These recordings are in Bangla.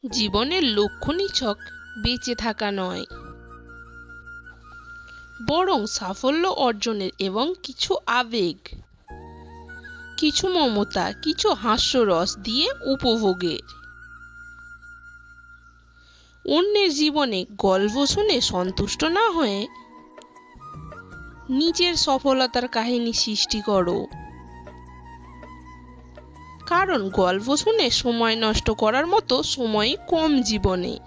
জীবনের লক্ষ্য নিছক বেঁচে থাকা নয়, বরং সাফল্য অর্জনের এবং কিছু আবেগ, কিছু মমতা, কিছু হাস্যরস দিয়ে উপভোগের। অন্যের জীবনে গল্প শুনে সন্তুষ্ট না হয়ে নিজের সফলতার কাহিনী সৃষ্টি করো। কারণ গল্প শুনে সময় নষ্ট করার মতো সময় কম জীবনে।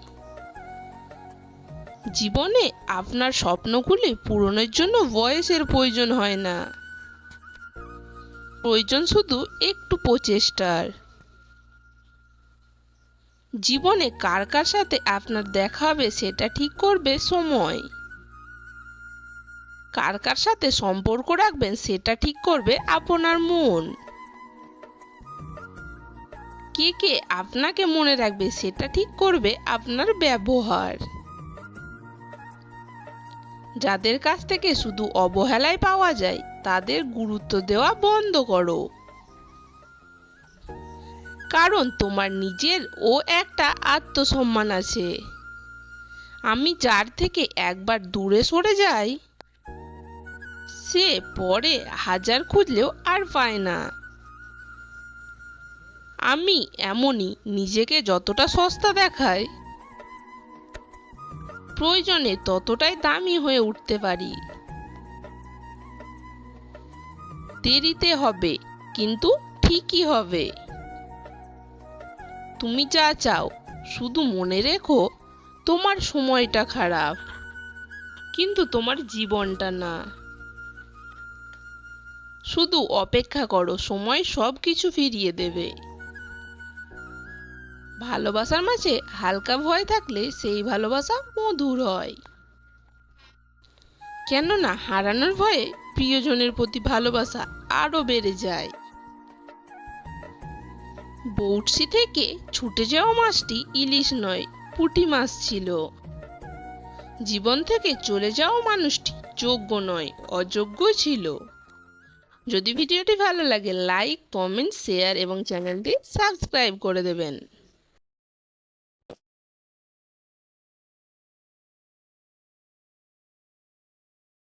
জীবনে আপনার স্বপ্নগুলি পূরণের জন্য বয়সের প্রয়োজন হয় না, প্রয়োজন শুধু একটু প্রচেষ্টার। জীবনে কার কার সাথে আপনার দেখা হবে সেটা ঠিক করবে সময়। কার কার সাথে সম্পর্ক রাখবেন সেটা ঠিক করবে আপনার মন। কে কে আপনাকে মনে রাখবে সেটা ঠিক করবে আপনার ব্যবহার। যাদের কাছ থেকে শুধু অবহেলাই পাওয়া যায় তাদের গুরুত্ব দেওয়া বন্ধ করো। কারণ তোমার নিজের ও একটা আত্মসম্মান আছে। আমি যার থেকে একবার দূরে সরে যাই সে পরে হাজার খুঁজলেও আর পায় না। আমি এমনই, নিজেকে যতটা সস্তা দেখাই প্রয়োজনে ততটাই দামি হয়ে উঠতে পারি। দেরিতে হবে কিন্তু ঠিকই হবে। তুমি যা চাও, শুধু মনে রেখো তোমার সময়টা খারাপ, কিন্তু তোমার জীবনটা না। শুধু অপেক্ষা করো, সময় সবকিছু ফিরিয়ে দেবে। ভালোবাসার মাঝে হালকা ভয় থাকলে সেই ভালোবাসা মধুর হয়। কেননা হারানোর ভয়ে প্রিয়জনের প্রতি ভালোবাসা আরো বেড়ে যায়। বড়শি থেকে ছুটে যাওয়া মাছটি ইলিশ নয়, পুঁটি মাছ ছিল। জীবন থেকে চলে যাওয়া মানুষটি যোগ্য নয়, অযোগ্য ছিল। যদি ভিডিওটি ভালো লাগে লাইক, কমেন্ট, শেয়ার এবং চ্যানেলটি সাবস্ক্রাইব করে দেবেন।